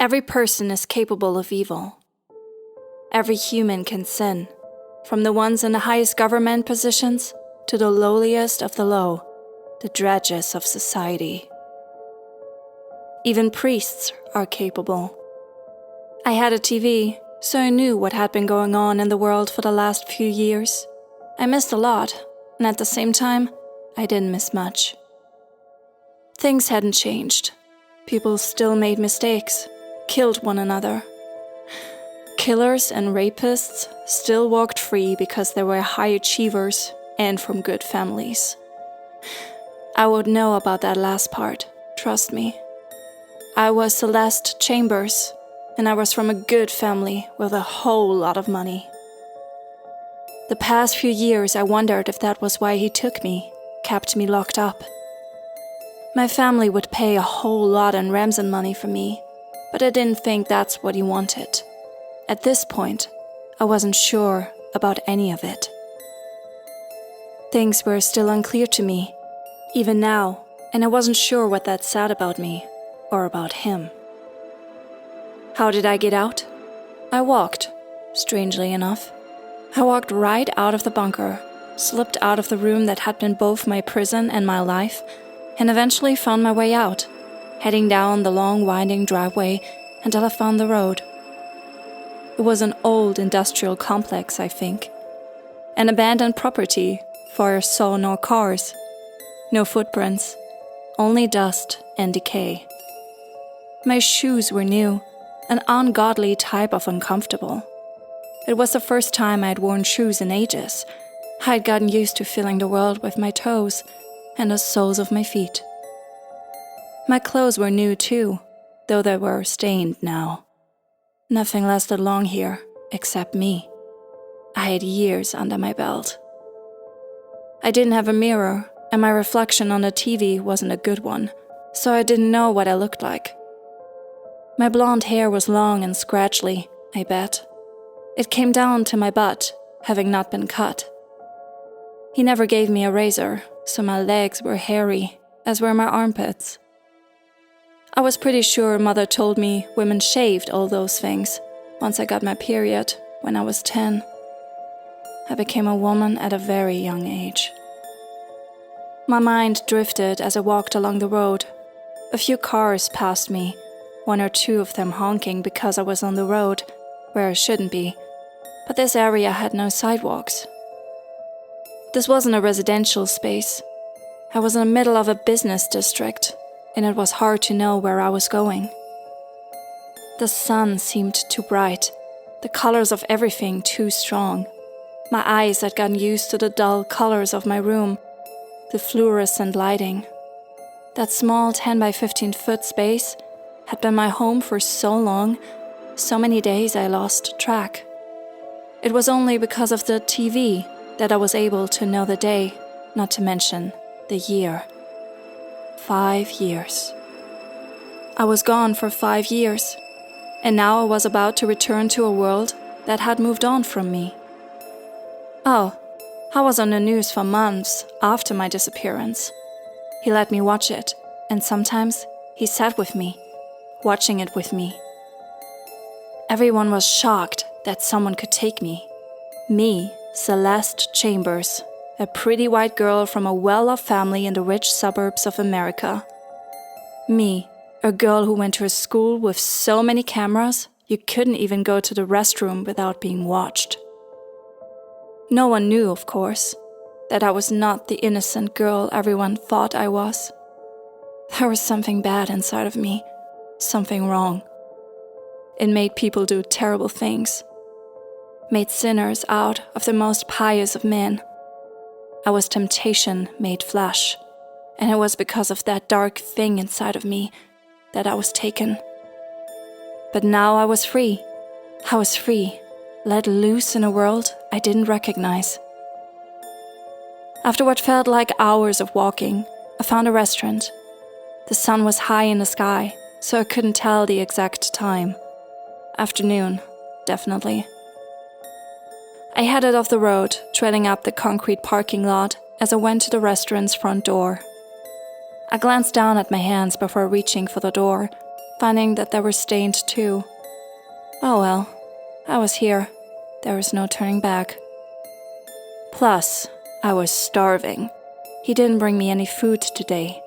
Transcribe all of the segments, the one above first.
Every person is capable of evil. Every human can sin, from the ones in the highest government positions to the lowliest of the low, the drudges of society. Even priests are capable. I had a TV, so I knew what had been going on in the world for the last few years. I missed a lot, and at the same time, I didn't miss much. Things hadn't changed. People still made mistakes, killed one another. Killers and rapists still walked free because they were high achievers and from good families. I would know about that last part, trust me. I was Celeste Chambers, and I was from a good family with a whole lot of money. The past few years I wondered if that was why he took me, kept me locked up. My family would pay a whole lot in ransom money for me, but I didn't think that's what he wanted. At this point, I wasn't sure about any of it. Things were still unclear to me, even now, and I wasn't sure what that said about me or about him. How did I get out? I walked, strangely enough. I walked right out of the bunker, slipped out of the room that had been both my prison and my life, and eventually found my way out, heading down the long winding driveway until I found the road. It was an old industrial complex, I think. An abandoned property, for I saw no cars, no footprints, only dust and decay. My shoes were new, an ungodly type of uncomfortable. It was the first time I had worn shoes in ages. I had gotten used to feeling the world with my toes and the soles of my feet. My clothes were new too, though they were stained now. Nothing lasted long here, except me. I had years under my belt. I didn't have a mirror, and my reflection on the TV wasn't a good one, so I didn't know what I looked like. My blonde hair was long and scratchy, I bet. It came down to my butt, having not been cut. He never gave me a razor, so my legs were hairy, as were my armpits. I was pretty sure Mother told me women shaved all those things once I got my period when I was 10. I became a woman at a very young age. My mind drifted as I walked along the road. A few cars passed me, one or two of them honking because I was on the road, where I shouldn't be, but this area had no sidewalks. This wasn't a residential space. I was in the middle of a business district, and it was hard to know where I was going. The sun seemed too bright, the colors of everything too strong. My eyes had gotten used to the dull colors of my room, the fluorescent lighting. That small 10 by 15 foot space had been my home for so long, so many days I lost track. It was only because of the TV that I was able to know the day, not to mention the year. 5 years. I was gone for 5 years, and now I was about to return to a world that had moved on from me. Oh, I was on the news for months after my disappearance. He let me watch it, and sometimes he sat with me, watching it with me. Everyone was shocked that someone could take me. Me, Celeste Chambers, a pretty white girl from a well-off family in the rich suburbs of America. Me, a girl who went to a school with so many cameras, you couldn't even go to the restroom without being watched. No one knew, of course, that I was not the innocent girl everyone thought I was. There was something bad inside of me, something wrong. It made people do terrible things, made sinners out of the most pious of men. I was temptation made flesh, and it was because of that dark thing inside of me that I was taken. But now I was free. I was free, let loose in a world I didn't recognize. After what felt like hours of walking, I found a restaurant. The sun was high in the sky, so I couldn't tell the exact time. Afternoon, definitely. I headed off the road, trailing up the concrete parking lot as I went to the restaurant's front door. I glanced down at my hands before reaching for the door, finding that they were stained too. Oh well, I was here. There was no turning back. Plus, I was starving. He didn't bring me any food today.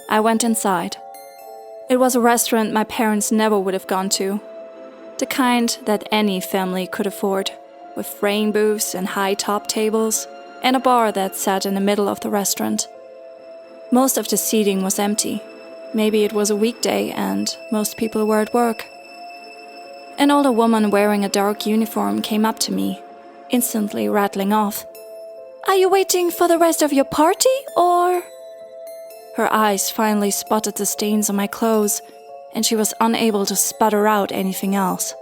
I went inside. It was a restaurant my parents never would have gone to. The kind that any family could afford, with frame booths and high top tables, and a bar that sat in the middle of the restaurant. Most of the seating was empty. Maybe it was a weekday and most people were at work. An older woman wearing a dark uniform came up to me, instantly rattling off. "Are you waiting for the rest of your party, or?" Her eyes finally spotted the stains on my clothes, and she was unable to sputter out anything else.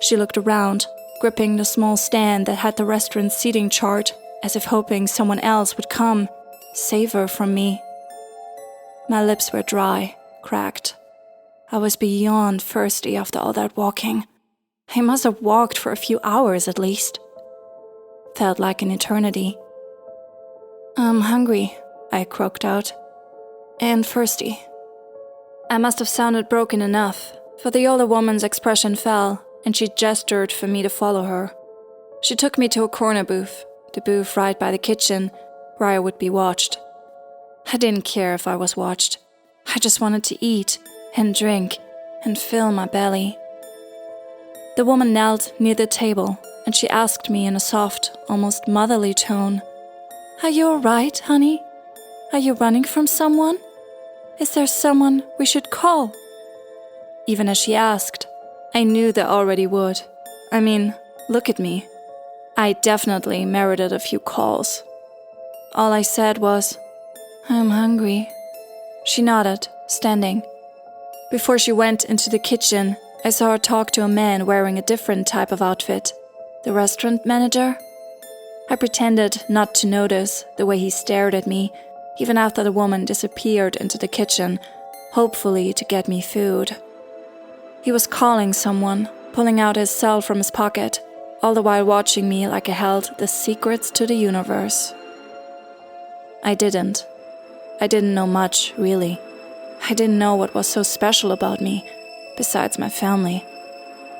She looked around, gripping the small stand that had the restaurant's seating chart, as if hoping someone else would come, save her from me. My lips were dry, cracked. I was beyond thirsty after all that walking. I must have walked for a few hours at least. Felt like an eternity. "I'm hungry," I croaked out. "And thirsty." I must have sounded broken enough, for the older woman's expression fell, and she gestured for me to follow her. She took me to a corner booth, the booth right by the kitchen, where I would be watched. I didn't care if I was watched. I just wanted to eat and drink and fill my belly. The woman knelt near the table, and she asked me in a soft, almost motherly tone, "Are you all right, honey? Are you running from someone? Is there someone we should call?" Even as she asked, I knew they already would. I mean, look at me. I definitely merited a few calls. All I said was, "I'm hungry." She nodded, standing. Before she went into the kitchen, I saw her talk to a man wearing a different type of outfit. The restaurant manager? I pretended not to notice the way he stared at me, even after the woman disappeared into the kitchen, hopefully to get me food. He was calling someone, pulling out his cell from his pocket, all the while watching me like I held the secrets to the universe. I didn't know much, really. I didn't know what was so special about me, besides my family.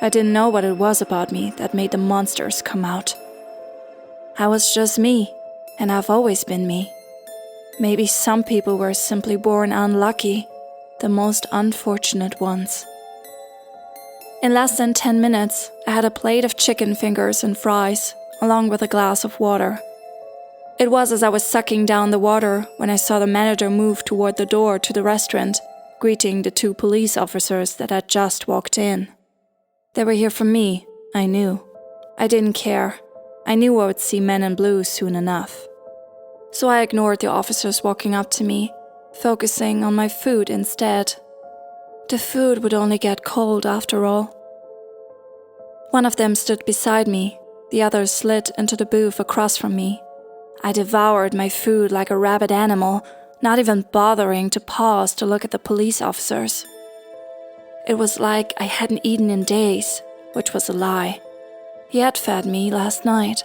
I didn't know what it was about me that made the monsters come out. I was just me, and I've always been me. Maybe some people were simply born unlucky, the most unfortunate ones. In less than 10 minutes, I had a plate of chicken fingers and fries, along with a glass of water. It was as I was sucking down the water when I saw the manager move toward the door to the restaurant, greeting the 2 police officers that had just walked in. They were here for me, I knew. I didn't care. I knew I would see men in blue soon enough. So I ignored the officers walking up to me, focusing on my food instead. The food would only get cold after all. One of them stood beside me, the other slid into the booth across from me. I devoured my food like a rabid animal, not even bothering to pause to look at the police officers. It was like I hadn't eaten in days, which was a lie. He had fed me last night.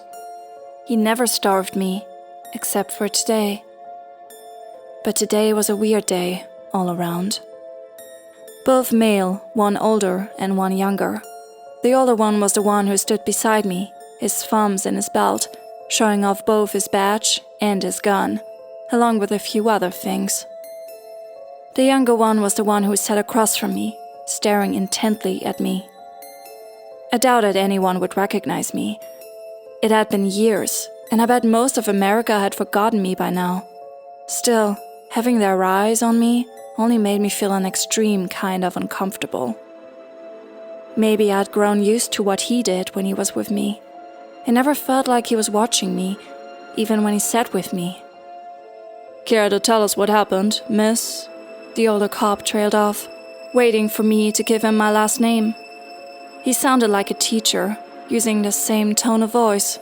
He never starved me, except for today. But today was a weird day, all around. Both male, one older and one younger. The older one was the one who stood beside me, his thumbs in his belt, showing off both his badge and his gun, along with a few other things. The younger one was the one who sat across from me, staring intently at me. I doubted anyone would recognize me. It had been years, and I bet most of America had forgotten me by now. Still, having their eyes on me only made me feel an extreme kind of uncomfortable. Maybe I'd grown used to what he did when he was with me. It never felt like he was watching me, even when he sat with me. "Care to tell us what happened, miss?" The older cop trailed off, waiting for me to give him my last name. He sounded like a teacher, using the same tone of voice.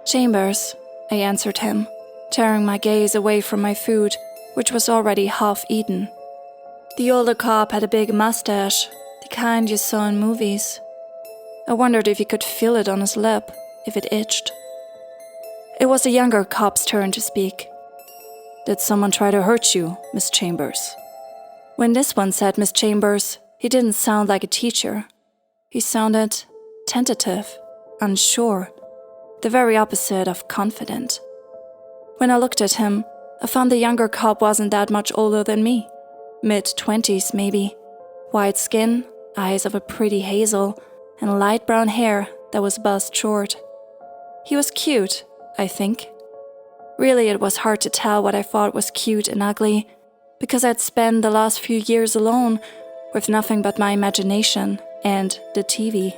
"Chambers," I answered him, tearing my gaze away from my food, which was already half eaten. The older cop had a big mustache, the kind you saw in movies. I wondered if he could feel it on his lip, if it itched. It was the younger cop's turn to speak. "Did someone try to hurt you, Miss Chambers?" When this one said Miss Chambers, he didn't sound like a teacher. He sounded tentative, unsure, the very opposite of confident. When I looked at him, I found the younger cop wasn't that much older than me. Mid-20s maybe. White skin, eyes of a pretty hazel, and light brown hair that was buzzed short. He was cute, I think. Really, it was hard to tell what I thought was cute and ugly, because I'd spent the last few years alone with nothing but my imagination and the TV.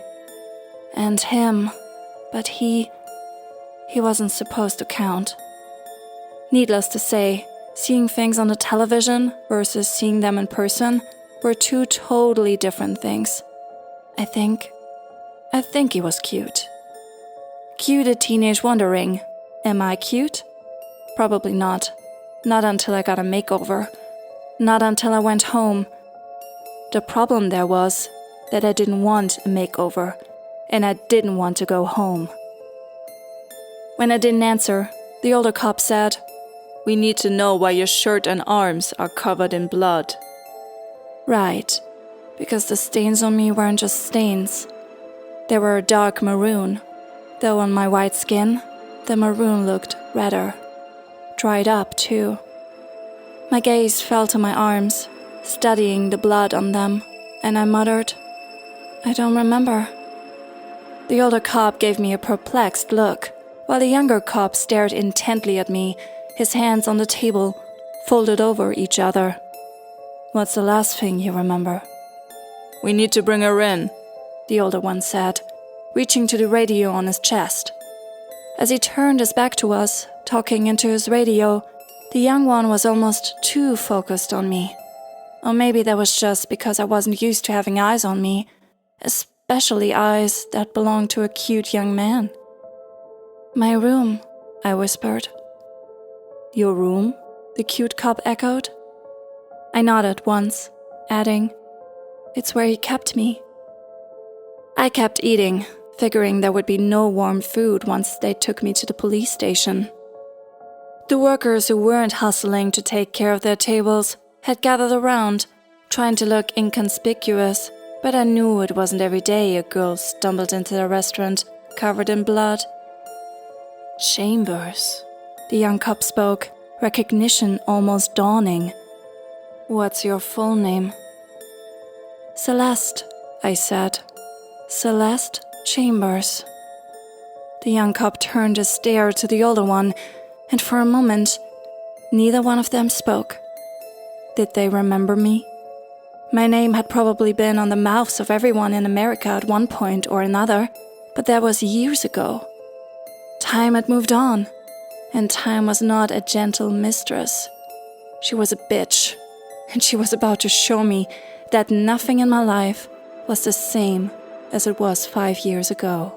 And him, but he wasn't supposed to count. Needless to say, seeing things on the television versus seeing them in person were two totally different things. I think he was cute. Cute a teenage wondering, am I cute? Probably not. Not until I got a makeover. Not until I went home. The problem there was that I didn't want a makeover, and I didn't want to go home. When I didn't answer, the older cop said, "We need to know why your shirt and arms are covered in blood." Right, because the stains on me weren't just stains. They were a dark maroon, though on my white skin, the maroon looked redder. Dried up, too. My gaze fell to my arms, studying the blood on them, and I muttered, "I don't remember." The older cop gave me a perplexed look, while the younger cop stared intently at me, his hands on the table, folded over each other. "What's the last thing you remember?" "We need to bring her in," the older one said, reaching to the radio on his chest. As he turned his back to us, talking into his radio, the young one was almost too focused on me. Or maybe that was just because I wasn't used to having eyes on me, especially eyes that belonged to a cute young man. "My room," I whispered. "Your room?" the cute cop echoed. I nodded once, adding, "It's where he kept me." I kept eating, figuring there would be no warm food once they took me to the police station. The workers who weren't hustling to take care of their tables had gathered around, trying to look inconspicuous, but I knew it wasn't every day a girl stumbled into the restaurant covered in blood. "Chambers," the young cop spoke, recognition almost dawning. "What's your full name?" "Celeste," I said. "Celeste Chambers." The young cop turned his stare to the older one, and for a moment, neither one of them spoke. Did they remember me? My name had probably been on the mouths of everyone in America at one point or another, but that was years ago. Time had moved on, and time was not a gentle mistress. She was a bitch, and she was about to show me that nothing in my life was the same as it was 5 years ago.